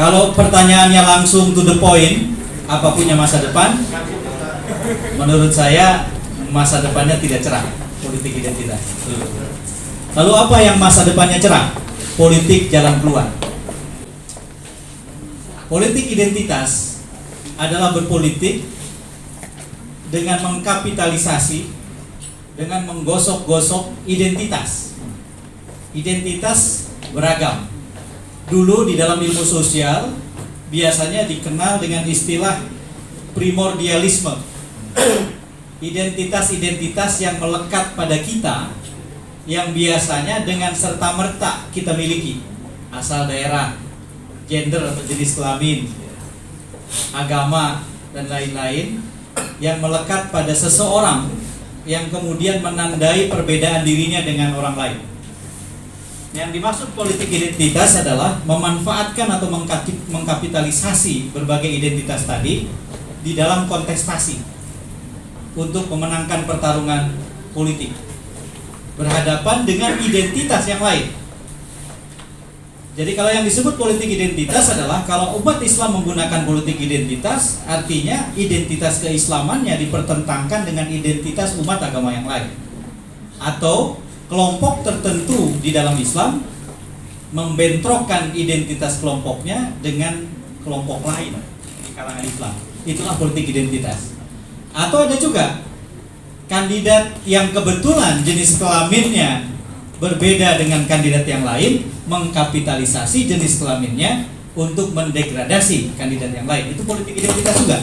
Kalau pertanyaannya langsung to the point, apa punya masa depan? Menurut saya masa depannya tidak cerah, politik identitas. Lalu apa yang masa depannya cerah? Politik jalan keluar. Politik identitas adalah berpolitik dengan mengkapitalisasi, dengan menggosok-gosok identitas. Identitas beragam. Dulu di dalam ilmu sosial biasanya dikenal dengan istilah primordialisme. Identitas-identitas yang melekat pada kita, yang biasanya dengan serta-merta kita miliki. Asal daerah, gender atau jenis kelamin, agama, dan lain-lain, yang melekat pada seseorang, yang kemudian menandai perbedaan dirinya dengan orang lain. Yang dimaksud politik identitas adalah memanfaatkan atau mengkapitalisasi berbagai identitas tadi di dalam kontestasi untuk memenangkan pertarungan politik berhadapan dengan identitas yang lain. Jadi kalau yang disebut politik identitas adalah kalau umat Islam menggunakan politik identitas, artinya identitas keislamannya dipertentangkan dengan identitas umat agama yang lain, atau kelompok tertentu di dalam Islam membentrokkan identitas kelompoknya dengan kelompok lain di kalangan Islam. Itulah politik identitas. Atau ada juga kandidat yang kebetulan jenis kelaminnya berbeda dengan kandidat yang lain, mengkapitalisasi jenis kelaminnya untuk mendegradasi kandidat yang lain. Itu politik identitas juga.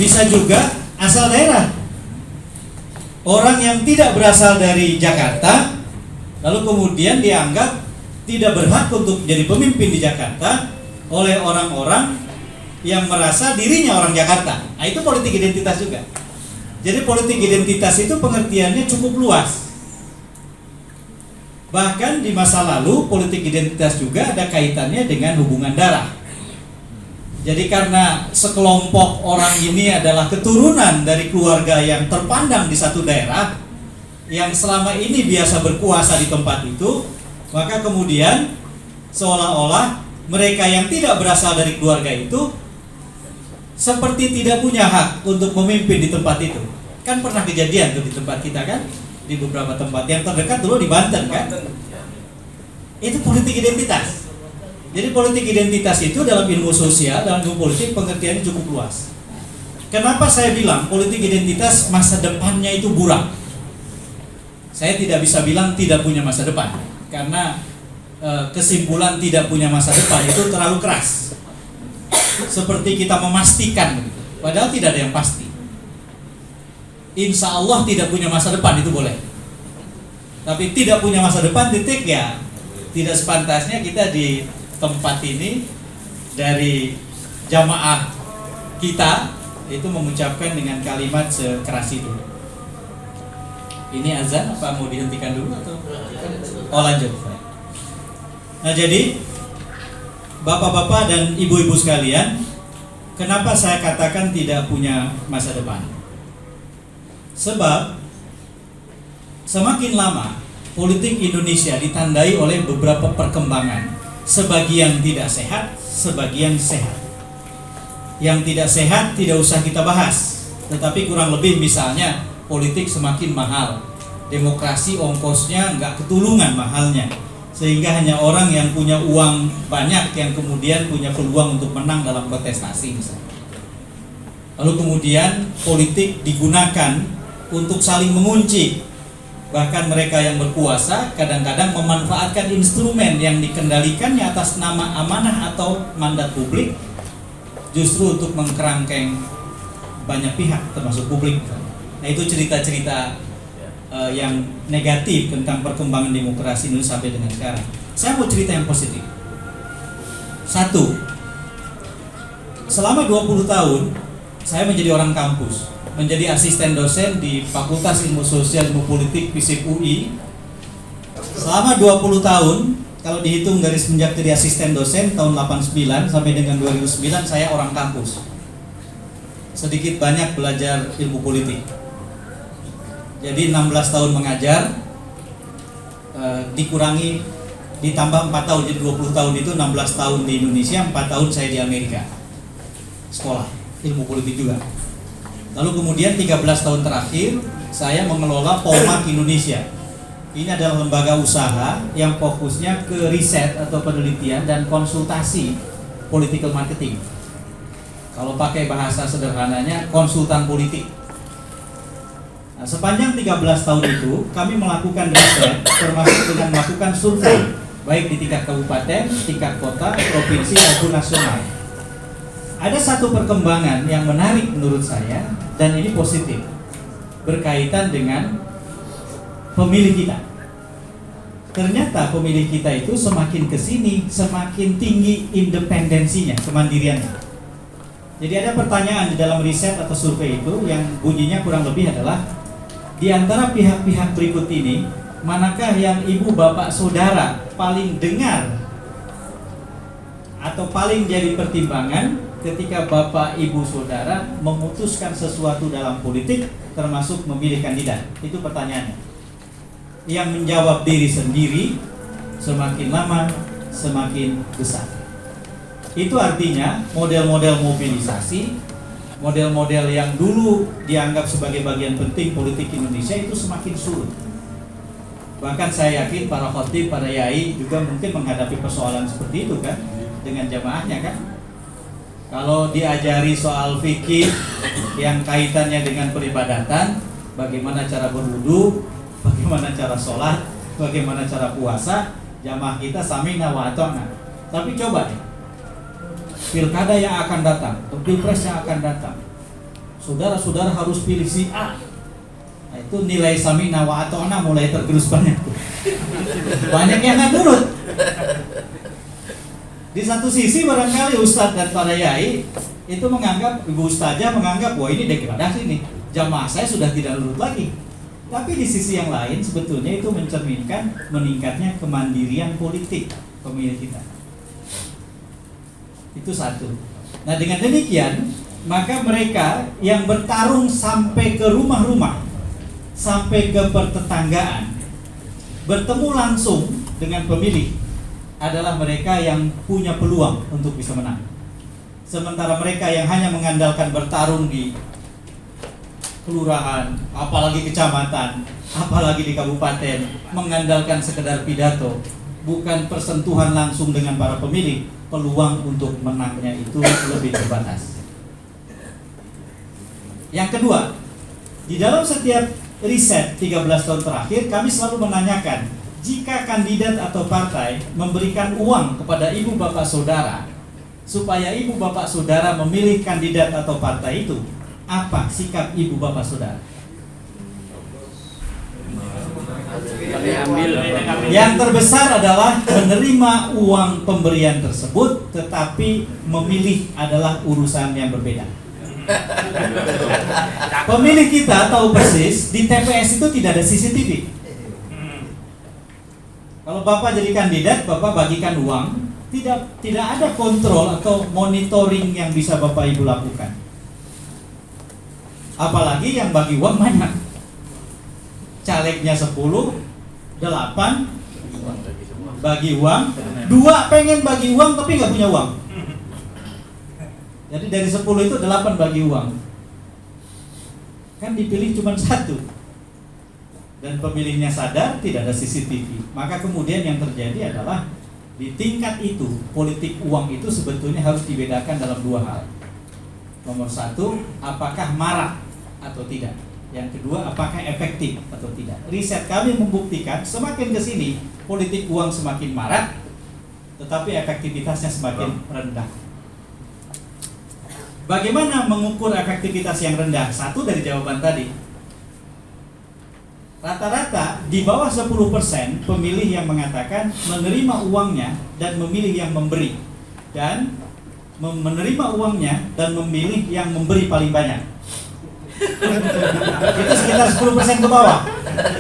Bisa juga asal daerah. Orang yang tidak berasal dari Jakarta lalu kemudian dianggap tidak berhak untuk jadi pemimpin di Jakarta oleh orang-orang yang merasa dirinya orang Jakarta. Nah, itu politik identitas juga. Jadi politik identitas itu pengertiannya cukup luas. Bahkan di masa lalu politik identitas juga ada kaitannya dengan hubungan darah. Jadi karena sekelompok orang ini adalah keturunan dari keluarga yang terpandang di satu daerah, yang selama ini biasa berkuasa di tempat itu, maka kemudian seolah-olah mereka yang tidak berasal dari keluarga itu seperti tidak punya hak untuk memimpin di tempat itu. Kan pernah kejadian tuh di tempat kita kan, di beberapa tempat. Yang terdekat dulu di Banten kan. Itu politik identitas. Jadi politik identitas itu dalam ilmu sosial, dalam ilmu politik pengertiannya cukup luas. Kenapa saya bilang politik identitas masa depannya itu buram? Saya tidak bisa bilang tidak punya masa depan, karena kesimpulan tidak punya masa depan itu terlalu keras. Seperti kita memastikan, padahal tidak ada yang pasti. Insya Allah tidak punya masa depan itu boleh. Tapi tidak punya masa depan titik ya, tidak sepantasnya kita di tempat ini dari jamaah kita itu mengucapkan dengan kalimat sekeras itu. Ini azan apa mau dihentikan dulu atau? Oh lanjut. Nah jadi bapak-bapak dan ibu-ibu sekalian, kenapa saya katakan tidak punya masa depan? Sebab semakin lama politik Indonesia ditandai oleh beberapa perkembangan. Sebagian tidak sehat, sebagian sehat. Yang tidak sehat tidak usah kita bahas. Tetapi kurang lebih misalnya politik semakin mahal, demokrasi ongkosnya nggak ketulungan mahalnya, sehingga hanya orang yang punya uang banyak yang kemudian punya peluang untuk menang dalam kontestasi misalnya. Lalu kemudian politik digunakan untuk saling mengunci. Bahkan mereka yang berkuasa kadang-kadang memanfaatkan instrumen yang dikendalikannya atas nama amanah atau mandat publik justru untuk mengkerangkeng banyak pihak termasuk publik. Nah itu cerita-cerita yang negatif tentang perkembangan demokrasi Indonesia sampai dengan sekarang. Saya mau cerita yang positif. Satu, selama 20 tahun saya menjadi orang kampus, menjadi asisten dosen di Fakultas Ilmu Sosial Ilmu Politik FISIP UI. Selama 20 tahun, kalau dihitung dari semenjak jadi asisten dosen tahun 89 sampai dengan 2009 saya orang kampus. Sedikit banyak belajar ilmu politik. Jadi 16 tahun mengajar, dikurangi ditambah 4 tahun, jadi 20 tahun itu 16 tahun di Indonesia, 4 tahun saya di Amerika sekolah ilmu politik juga. Lalu kemudian 13 tahun terakhir saya mengelola Polmark Indonesia. Ini adalah lembaga usaha yang fokusnya ke riset atau penelitian dan konsultasi political marketing. Kalau pakai bahasa sederhananya, konsultan politik. Nah, sepanjang 13 tahun itu kami melakukan riset, termasuk dengan melakukan survei, baik di tingkat kabupaten, tingkat kota, provinsi maupun nasional. Ada satu perkembangan yang menarik menurut saya, dan ini positif, berkaitan dengan pemilih kita. Ternyata pemilih kita itu semakin kesini, semakin tinggi independensinya, kemandiriannya. Jadi ada pertanyaan di dalam riset atau survei itu yang bunyinya kurang lebih adalah, di antara pihak-pihak berikut ini, manakah yang ibu bapak saudara paling dengar atau paling jadi pertimbangan ketika bapak ibu saudara memutuskan sesuatu dalam politik, termasuk memilih kandidat? Itu pertanyaannya. Yang menjawab diri sendiri semakin lama semakin besar. Itu artinya model-model mobilisasi, model-model yang dulu dianggap sebagai bagian penting politik Indonesia itu semakin surut. Bahkan saya yakin para khotib, para yai juga mungkin menghadapi persoalan seperti itu kan, dengan jamaahnya kan. Kalau diajari soal fikih yang kaitannya dengan peribadatan, bagaimana cara berwudu, bagaimana cara sholat, bagaimana cara puasa, jamaah kita sami'na wa ata'na. Tapi coba deh, pilkada yang akan datang, atau pilpres yang akan datang, saudara-saudara harus pilih si A. Nah, itu nilai sami'na wa ata'na mulai tergerus banyak. Banyak yang nggak nurut. Di satu sisi barangkali ustadz dan para yai itu menganggap, ibu ustazah menganggap, wah ini degradasi nih, jamaah saya sudah tidak nurut lagi. Tapi di sisi yang lain sebetulnya itu mencerminkan meningkatnya kemandirian politik pemilih kita. Itu satu. Nah, dengan demikian maka mereka yang bertarung sampai ke rumah-rumah, sampai ke pertetanggaan, bertemu langsung dengan pemilih, adalah mereka yang punya peluang untuk bisa menang. Sementara mereka yang hanya mengandalkan bertarung di kelurahan, apalagi kecamatan, apalagi di kabupaten, mengandalkan sekedar pidato, bukan persentuhan langsung dengan para pemilih, peluang untuk menangnya itu lebih terbatas. Yang kedua, di dalam setiap riset 13 tahun terakhir kami selalu menanyakan, jika kandidat atau partai memberikan uang kepada ibu bapak saudara supaya ibu bapak saudara memilih kandidat atau partai itu, apa sikap ibu bapak saudara? Yang terbesar adalah menerima uang pemberian tersebut, tetapi memilih adalah urusan yang berbeda. Pemilih kita tahu persis di TPS itu tidak ada CCTV. Kalau bapak jadi kandidat, bapak bagikan uang, tidak ada kontrol atau monitoring yang bisa bapak ibu lakukan. Apalagi yang bagi uang banyak. Calegnya 10, 8 bagi uang, 2 pengen bagi uang tapi nggak punya uang. Jadi dari 10 itu 8 bagi uang. Kan dipilih cuma 1. Dan pemilihnya sadar tidak ada CCTV. Maka kemudian yang terjadi adalah di tingkat itu, politik uang itu sebetulnya harus dibedakan dalam 2 hal. Nomor 1, apakah marak atau tidak. Yang kedua, apakah efektif atau tidak. Riset kami membuktikan semakin ke sini politik uang semakin marak, tetapi efektivitasnya semakin rendah. Bagaimana mengukur efektivitas yang rendah? 1 dari jawaban tadi. Rata-rata di bawah 10% pemilih yang mengatakan menerima uangnya dan memilih yang memberi, dan menerima uangnya dan memilih yang memberi paling banyak. Itu sekitar 10% ke bawah.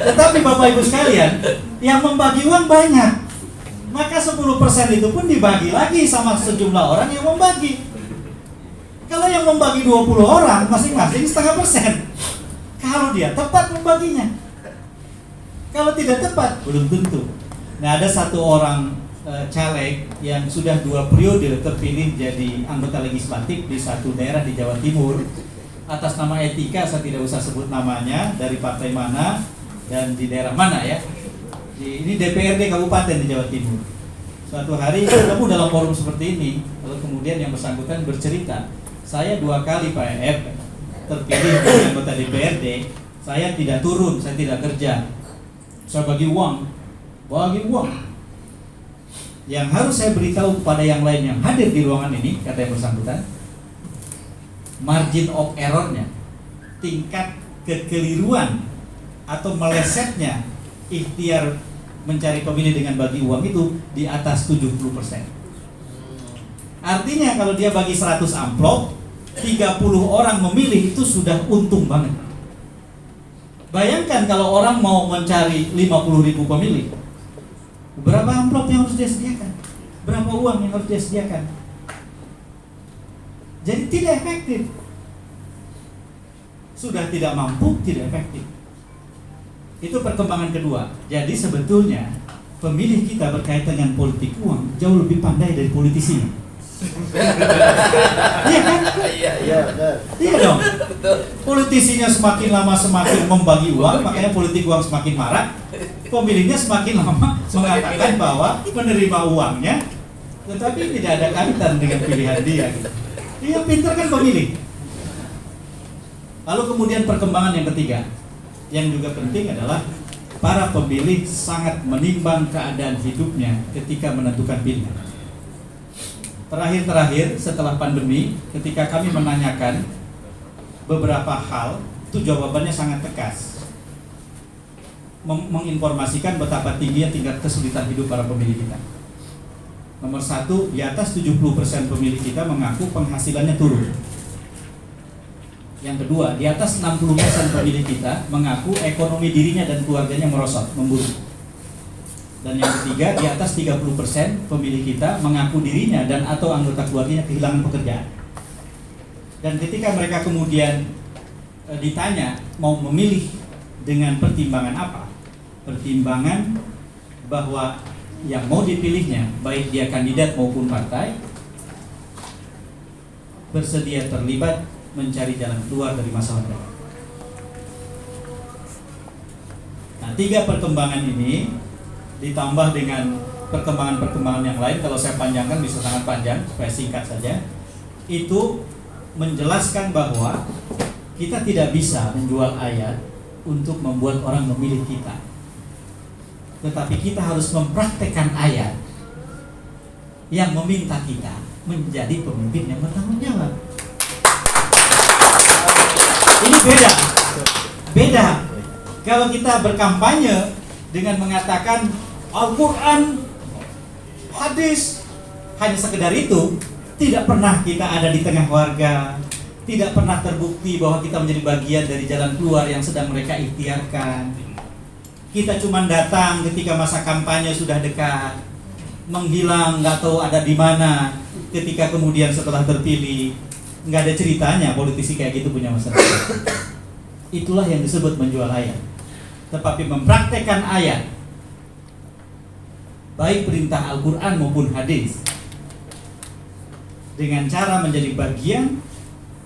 Tetapi Bapak Ibu sekalian, yang membagi uang banyak, maka 10% itu pun dibagi lagi sama sejumlah orang yang membagi. Kalau yang membagi 20 orang, masing-masing 0,5%. Kalau dia tepat membaginya. Kalau tidak tepat, belum tentu. Nah, ada satu orang caleg yang sudah 2 periode terpilih jadi anggota legislatif di satu daerah di Jawa Timur atas nama etika, saya tidak usah sebut namanya, dari partai mana dan di daerah mana ya. Ini DPRD Kabupaten di Jawa Timur. Suatu hari ketemu dalam forum seperti ini, lalu kemudian yang bersangkutan bercerita, saya 2 kali Pak EF terpilih menjadi anggota DPRD, saya tidak turun, saya tidak kerja, saya bagi uang. Yang harus saya beritahu kepada yang lain yang hadir di ruangan ini, kata yang bersangkutan, margin of errornya, tingkat kekeliruan atau melesetnya ikhtiar mencari pemilih dengan bagi uang itu di atas 70%. Artinya kalau dia bagi 100 amplop, 30 orang memilih itu sudah untung banget. Bayangkan kalau orang mau mencari 50.000 pemilih, berapa amplop yang harus dia sediakan? Berapa uang yang harus dia sediakan? Jadi tidak efektif. Sudah tidak mampu, tidak efektif. Itu perkembangan kedua. Jadi sebetulnya pemilih kita berkaitan dengan politik uang jauh lebih pandai dari politisinya. Iya kan? Iya dong. Politisinya semakin lama semakin membagi uang, makanya politik uang semakin marak. Pemilihnya semakin lama mengatakan bahwa menerima uangnya, tetapi tidak ada kaitan dengan pilihan dia. Dia pintar kan pemilih. Lalu kemudian perkembangan yang ketiga, yang juga penting adalah para pemilih sangat menimbang keadaan hidupnya ketika menentukan pilihan. Terakhir setelah pandemi, ketika kami menanyakan beberapa hal, itu jawabannya sangat tegas, menginformasikan betapa tingginya tingkat kesulitan hidup para pemilih kita. Nomor 1, di atas 70% pemilih kita mengaku penghasilannya turun. Yang kedua, di atas 60% pemilih kita mengaku ekonomi dirinya dan keluarganya merosot, memburuk. Dan yang ketiga, di atas 30% pemilih kita mengaku dirinya dan atau anggota keluarganya kehilangan pekerjaan. Dan ketika mereka kemudian ditanya mau memilih dengan pertimbangan apa? Pertimbangan bahwa yang mau dipilihnya, baik dia kandidat maupun partai, bersedia terlibat mencari jalan keluar dari masalah mereka. Nah, 3 perkembangan ini ditambah dengan perkembangan-perkembangan yang lain, kalau saya panjangkan bisa sangat panjang, supaya singkat saja, itu menjelaskan bahwa kita tidak bisa menjual ayat untuk membuat orang memilih kita, tetapi kita harus mempraktekkan ayat yang meminta kita menjadi pemimpin yang bertanggung jawab. Ini beda. Kalau kita berkampanye dengan mengatakan Al-Quran, hadis, hanya sekedar itu, tidak pernah kita ada di tengah warga, tidak pernah terbukti bahwa kita menjadi bagian dari jalan keluar yang sedang mereka ikhtiarkan. Kita cuma datang ketika masa kampanye sudah dekat, menghilang, nggak tahu ada di mana. Ketika kemudian setelah terpilih, nggak ada ceritanya politisi kayak gitu punya masa depan. Itulah yang disebut menjual ayat. Tetapi mempraktekkan ayat, baik perintah Al-Quran maupun hadis, dengan cara menjadi bagian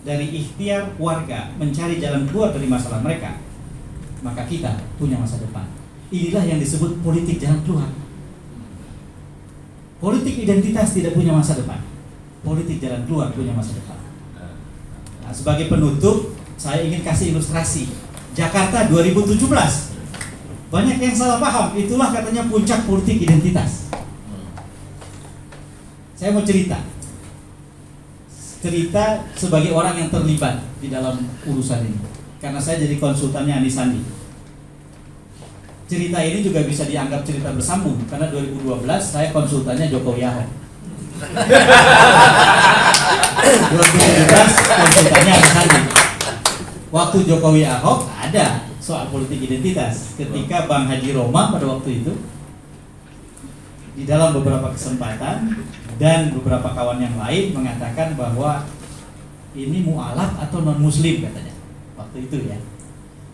dari ikhtiar warga mencari jalan keluar dari masalah mereka, maka kita punya masa depan. Inilah yang disebut politik jalan keluar. Politik identitas tidak punya masa depan. Politik jalan keluar punya masa depan. Nah, sebagai penutup, saya ingin kasih ilustrasi Jakarta 2017. Banyak yang salah paham, itulah katanya puncak politik identitas. Saya mau cerita sebagai orang yang terlibat di dalam urusan ini, karena saya jadi konsultannya Anies Sandi. Cerita ini juga bisa dianggap cerita bersambung, karena 2012 saya konsultannya Jokowi Ahok. 2017 konsultannya Anies Sandi. Waktu Jokowi Ahok ada soal politik identitas. Ketika Bang Haji Roma pada waktu itu, di dalam beberapa kesempatan dan beberapa kawan yang lain mengatakan bahwa ini mu'alaf atau non muslim katanya waktu itu ya.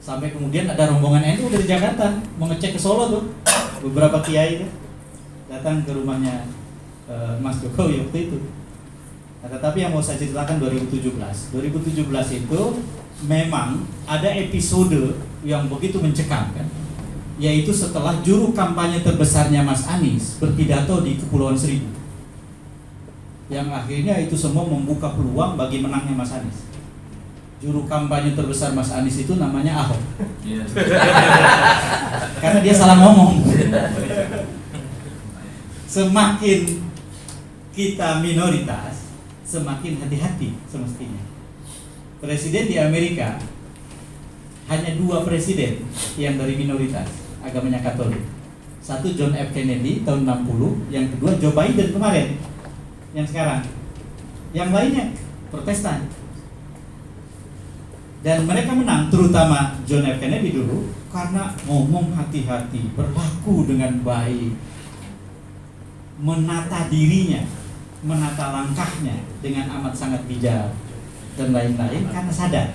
Sampai kemudian ada rombongan NU dari Jakarta mau ngecek ke Solo tuh, beberapa kiai itu datang ke rumahnya Mas Jokowi waktu itu. Nah, tetapi yang mau saya ceritakan 2017 itu memang ada episode yang begitu mencekam kan, yaitu setelah juru kampanye terbesarnya Mas Anies berpidato di Kepulauan Seribu, yang akhirnya itu semua membuka peluang bagi menangnya Mas Anies. Juru kampanye terbesar Mas Anies itu namanya Ahok. Karena dia salah ngomong. Semakin kita minoritas, semakin hati-hati semestinya. Presiden di Amerika hanya 2 presiden yang dari minoritas, agamanya Katolik. Satu John F. Kennedy tahun 60, yang kedua Joe Biden kemarin, yang sekarang. Yang lainnya Protestan. Dan mereka menang, terutama John F. Kennedy dulu, karena ngomong hati-hati, berlaku dengan baik, menata dirinya, menata langkahnya dengan amat sangat bijak dan lain-lain, karena sadar.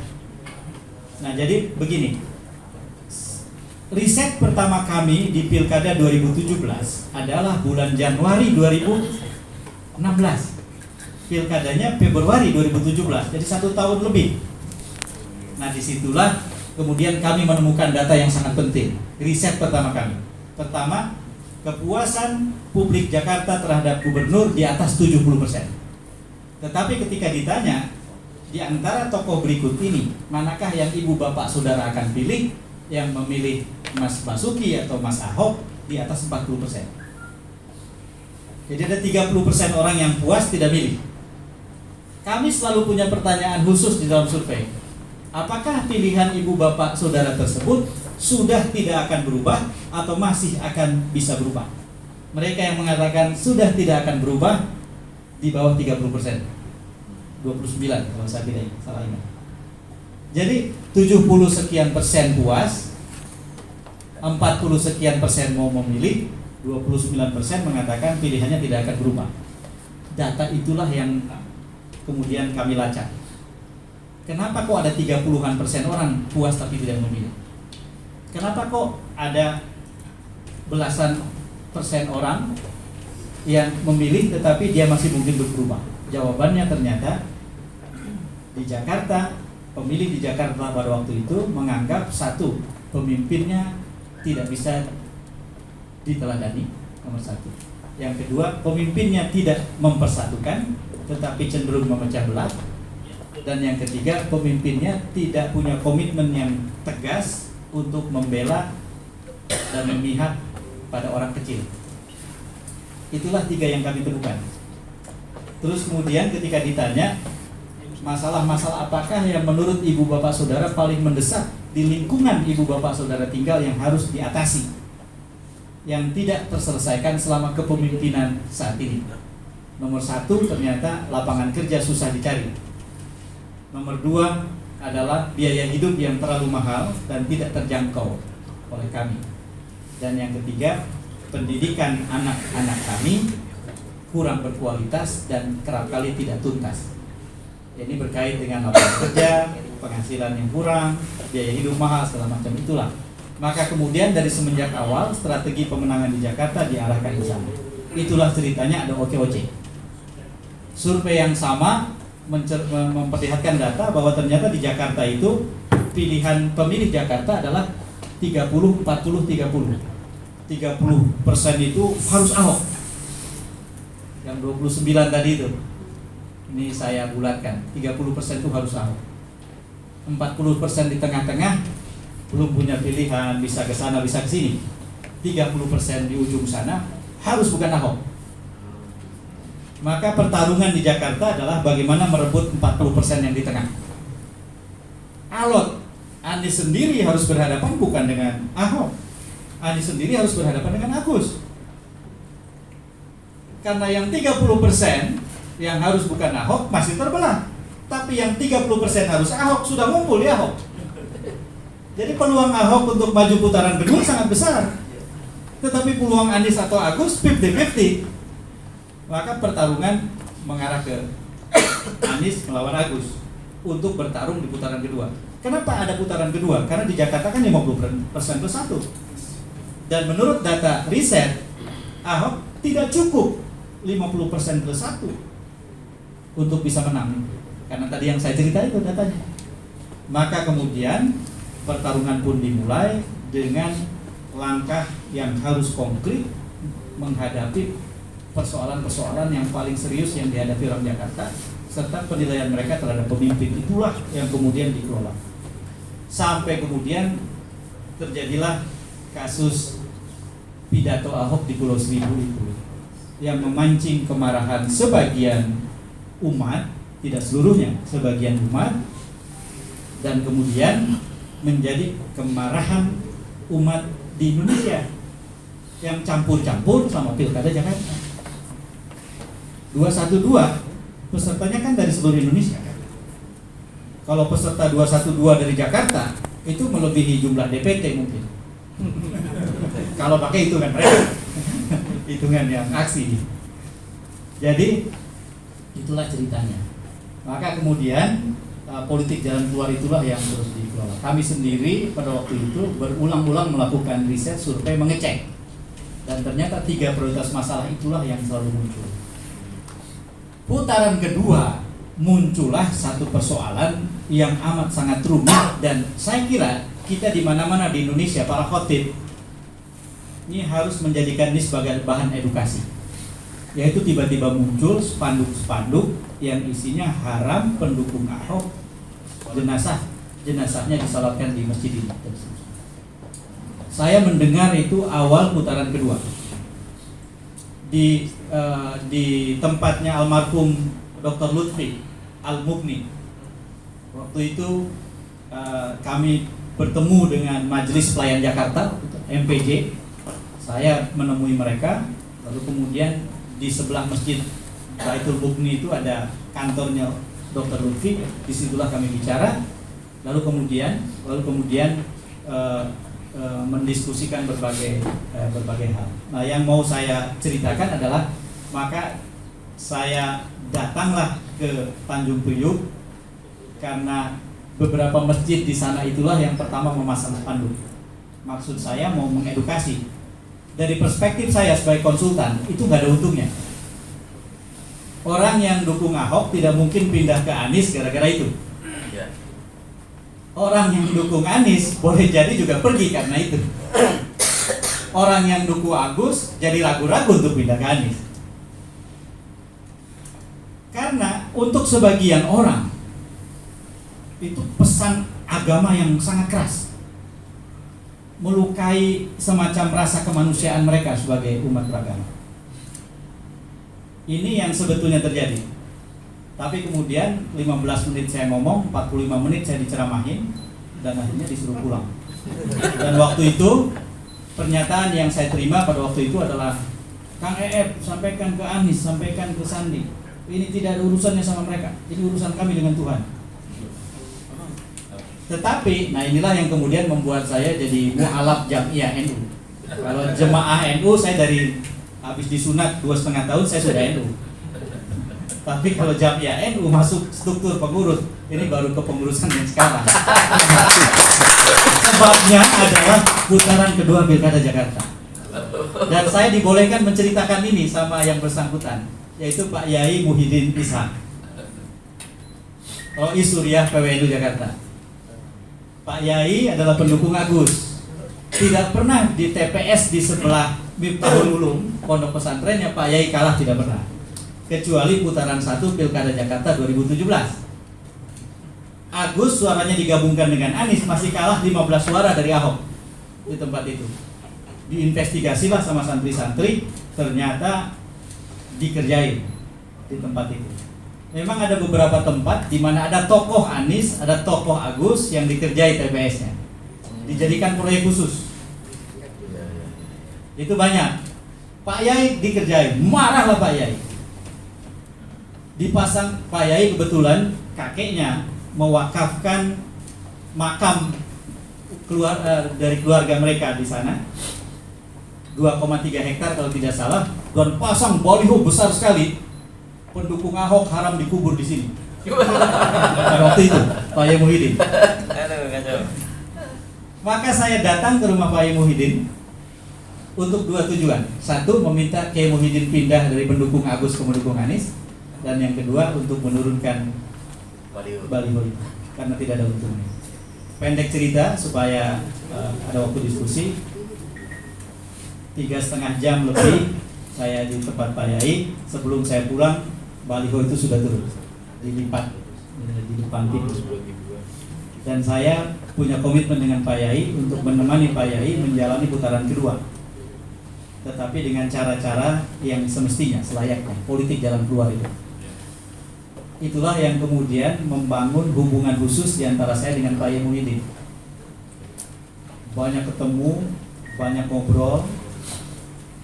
Nah, jadi begini, riset pertama kami di Pilkada 2017 adalah bulan Januari 2016. Pilkadanya Februari 2017, jadi 1 tahun lebih. Nah, disitulah kemudian kami menemukan data yang sangat penting. Riset pertama kami, pertama, kepuasan publik Jakarta terhadap gubernur di atas 70%. Tetapi ketika ditanya, di antara tokoh berikut ini, manakah yang ibu bapak saudara akan pilih? Yang memilih Mas Basuki atau Mas Ahok di atas 40%. Jadi ada 30% orang yang puas tidak milih. Kami selalu punya pertanyaan khusus di dalam survei. Apakah pilihan ibu bapak saudara tersebut sudah tidak akan berubah atau masih akan bisa berubah? Mereka yang mengatakan sudah tidak akan berubah di bawah 30%, 29 kalau saya tidak salah ingat. Jadi 70 sekian persen puas, 40 sekian persen mau memilih, 29% mengatakan pilihannya tidak akan berubah. Data itulah yang kemudian kami lacak. Kenapa kok ada 30-an% orang puas tapi tidak memilih? Kenapa kok ada belasan persen orang yang memilih tetapi dia masih mungkin berubah? Jawabannya ternyata di Jakarta, pemilih di Jakarta pada waktu itu menganggap satu, pemimpinnya tidak bisa diteladani, nomor satu. Yang kedua, pemimpinnya tidak mempersatukan tetapi cenderung memecah belah. Dan yang ketiga, pemimpinnya tidak punya komitmen yang tegas untuk membela dan memihak pada orang kecil. Itulah 3 yang kami temukan. Terus kemudian ketika ditanya masalah-masalah apakah yang menurut ibu bapak saudara paling mendesak di lingkungan ibu bapak saudara tinggal yang harus diatasi, yang tidak terselesaikan selama kepemimpinan saat ini. Nomor 1 ternyata lapangan kerja susah dicari. Nomor 2 adalah biaya hidup yang terlalu mahal dan tidak terjangkau oleh kami. Dan yang ketiga, pendidikan anak-anak kami kurang berkualitas dan kerap kali tidak tuntas. Ini berkait dengan lapangan kerja, penghasilan yang kurang, biaya hidup mahal, segala macam itulah. Maka kemudian dari semenjak awal strategi pemenangan di Jakarta diarahkan ke sana. Itulah ceritanya, ada OKOC. Survei yang sama memperlihatkan data bahwa ternyata di Jakarta itu pilihan pemilih Jakarta adalah 30-40-30. 30% itu harus Ahok. Yang 29 tadi itu, ini saya bulatkan, 30% itu harus Ahok. 40% di tengah-tengah belum punya pilihan, bisa ke sana, bisa ke sini. 30% di ujung sana harus bukan Ahok. Maka pertarungan di Jakarta adalah bagaimana merebut 40% yang di tengah. Alot Anies sendiri harus berhadapan bukan dengan Ahok. Anies sendiri harus berhadapan dengan Agus. Karena yang 30% yang harus bukan Ahok masih terbelah. Tapi yang 30% harus Ahok sudah ngumpul di Ahok. Jadi peluang Ahok untuk maju putaran kedua sangat besar. Tetapi peluang Anies atau Agus 50-50. Maka pertarungan mengarah ke Anies melawan Agus untuk bertarung di putaran kedua. Kenapa ada putaran kedua? Karena di Jakarta kan 50% plus 1. Dan menurut data riset, Ahok tidak cukup 50% plus 1 untuk bisa menang. Karena tadi yang saya cerita itu datanya. Maka kemudian pertarungan pun dimulai dengan langkah yang harus konkret menghadapi persoalan-persoalan yang paling serius yang dihadapi orang Jakarta, serta penilaian mereka terhadap pemimpin. Itulah yang kemudian dikelola. Sampai kemudian terjadilah kasus pidato Ahok di Pulau Seribu itu, yang memancing kemarahan sebagian umat, tidak seluruhnya, sebagian umat, dan kemudian menjadi kemarahan umat di Indonesia yang campur-campur sama Pilkada Jakarta. 212 pesertanya kan dari seluruh Indonesia. Kalau peserta 212 dari Jakarta itu melebihi jumlah DPT mungkin. Kalau pakai hitungan mereka, hitungan yang aksi. Jadi itulah ceritanya. Maka kemudian politik jalan keluar itulah yang terus dikelola. Kami sendiri pada waktu itu berulang-ulang melakukan riset, survei, mengecek, dan ternyata 3 prioritas masalah itulah yang selalu muncul. Putaran kedua muncullah satu persoalan yang amat sangat rumit, dan saya kira kita di mana-mana di Indonesia, para khotib ini harus menjadikan ini sebagai bahan edukasi. Yaitu tiba-tiba muncul spanduk-spanduk yang isinya haram pendukung Ahok, jenazahnya disalatkan di masjid ini. Saya mendengar itu awal putaran kedua di tempatnya almarhum Dr. Lutfi Al-Mugni. Waktu itu kami bertemu dengan Majelis Pelayan Jakarta, MPJ. Saya menemui mereka, lalu kemudian di sebelah masjid Baitul Mugni itu ada kantornya Dr. Lutfi. Disitulah kami bicara, lalu kemudian mendiskusikan berbagai hal. Nah, yang mau saya ceritakan adalah, maka saya datanglah ke Tanjung Priuk karena beberapa masjid di sana itulah yang pertama memasang spanduk. Maksud saya mau mengedukasi. Dari perspektif saya sebagai konsultan, itu nggak ada untungnya. Orang yang dukung Ahok tidak mungkin pindah ke Anies gara-gara itu. Orang yang dukung Anies boleh jadi juga pergi karena itu. Orang yang dukung Agus jadi ragu-ragu untuk pindah ke Anies. Karena untuk sebagian orang itu pesan agama yang sangat keras, melukai semacam rasa kemanusiaan mereka sebagai umat beragama. Ini yang sebetulnya terjadi. Tapi kemudian 15 menit saya ngomong, 45 menit saya diceramahin, dan akhirnya disuruh pulang. Dan waktu itu pernyataan yang saya terima pada waktu itu adalah, Kang EF sampaikan ke Anies, sampaikan ke Sandi, ini tidak ada urusannya sama mereka, ini urusan kami dengan Tuhan. Tetapi, nah inilah yang kemudian membuat saya jadi mu'alaf Jamiah NU. Kalau jemaah NU, saya dari habis disunat 2,5 tahun saya sudah NU. Tapi kalau Jamiah NU masuk struktur pengurus, ini baru kepengurusan yang sekarang. Sebabnya adalah putaran kedua Pilkada Jakarta. Dan saya dibolehkan menceritakan ini sama yang bersangkutan, yaitu Pak Yai Muhyiddin Ishak, ROI Suriah PWNU Jakarta. Pak Yai adalah pendukung Agus. Tidak pernah di TPS di sebelah Miftahul Ulum, pondok pesantrennya Pak Yai kalah, tidak pernah. Kecuali putaran 1 Pilkada Jakarta 2017. Agus suaranya digabungkan dengan Anies masih kalah 15 suara dari Ahok di tempat itu. Diinvestigasilah sama santri-santri, ternyata dikerjain di tempat itu. Memang ada beberapa tempat di mana ada tokoh Anies, ada tokoh Agus yang dikerjai TPS-nya, dijadikan proyek khusus. Itu banyak. Pak Yai dikerjai, marahlah Pak Yai. Dipasang Pak Yai, kebetulan kakeknya mewakafkan makam dari keluarga mereka di sana, 2,3 hektar kalau tidak salah, dan pasang baliho besar sekali, pendukung Ahok haram dikubur di sini. Pada waktu itu Pak Yai Muhyiddin. Maka saya datang ke rumah Pak Yai Muhyiddin untuk dua tujuan. Satu, meminta Kiai Muhyiddin pindah dari pendukung Agus ke pendukung Anies, dan yang kedua untuk menurunkan baliho itu karena tidak ada untungnya. Pendek cerita supaya ada waktu diskusi. 3,5 jam lebih saya di tempat Pak Yai. Sebelum saya pulang, baliho itu sudah turun, dilipat di depan pintu. Dan saya punya komitmen dengan Pak Yai untuk menemani Pak Yai menjalani putaran kedua, tetapi dengan cara-cara yang semestinya, selayaknya, politik jalan keluar itu. Itulah yang kemudian membangun hubungan khusus di antara saya dengan Pak Yai Muhyiddin. Banyak ketemu, banyak ngobrol.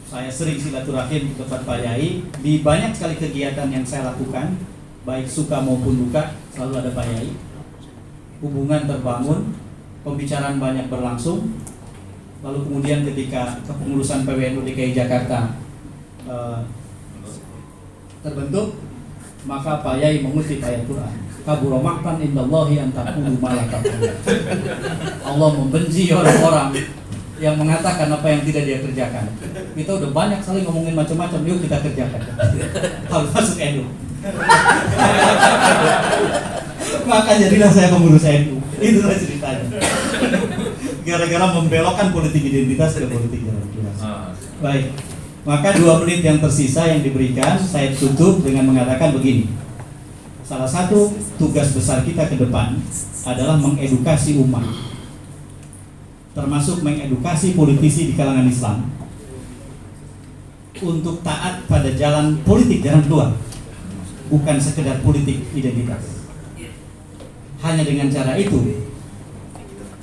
Saya sering silaturahim ke tempat Pak Yai. Di banyak sekali kegiatan yang saya lakukan, baik suka maupun duka, selalu ada Pak Yai. Hubungan terbangun, pembicaraan banyak berlangsung. Lalu kemudian ketika kepengurusan PWNU DKI Jakarta terbentuk, maka Pak Yai mengutip ayat Quran, kabura maqtan indallahi an taqulu ma la taf'alun. Allah membenci orang-orang yang mengatakan apa yang tidak dia kerjakan. Kita udah banyak sekali ngomongin macam-macam, yuk kita kerjakan. Harus masuk NU. Maka jadilah saya pengurus NU. Itulah ceritanya. Gara-gara membelokkan politik identitas ke politik jalan keluar. Baik. Maka 2 menit yang tersisa yang diberikan, saya tutup dengan mengatakan begini. Salah satu tugas besar kita ke depan adalah mengedukasi umat, termasuk mengedukasi politisi di kalangan Islam untuk taat pada jalan politik jalan keluar, bukan sekedar politik identitas. Hanya dengan cara itu,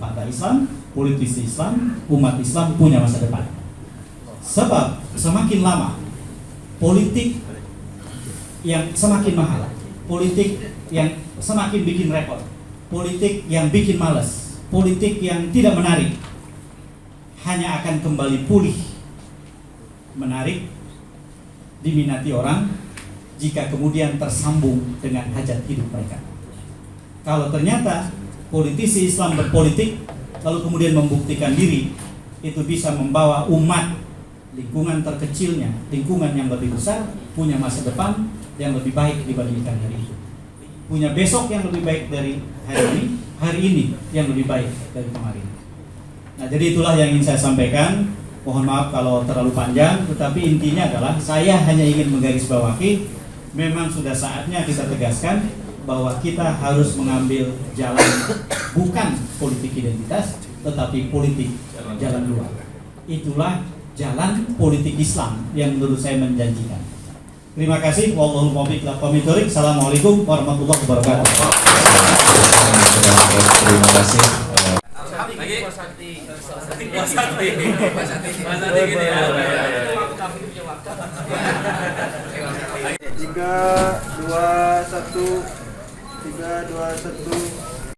partai Islam, politisi Islam, umat Islam punya masa depan. Sebab semakin lama politik yang semakin mahal, politik yang semakin bikin repot, politik yang bikin malas, politik yang tidak menarik, hanya akan kembali pulih, menarik, diminati orang jika kemudian tersambung dengan hajat hidup mereka. Kalau ternyata politisi Islam berpolitik lalu kemudian membuktikan diri, itu bisa membawa umat, lingkungan terkecilnya, lingkungan yang lebih besar, punya masa depan yang lebih baik dibandingkan hari ini, punya besok yang lebih baik dari hari ini yang lebih baik dari kemarin. Nah, jadi itulah yang ingin saya sampaikan. Mohon maaf kalau terlalu panjang, tetapi intinya adalah saya hanya ingin menggarisbawahi, memang sudah saatnya kita tegaskan bahwa kita harus mengambil jalan bukan politik identitas, tetapi politik jalan keluar. Itulah jalan politik Islam yang menurut saya menjanjikan. Terima kasih. Wallahul muwaffiq ila aqwamit thoriq. Assalamualaikum warahmatullahi wabarakatuh. Terima kasih. Tiga, dua, satu.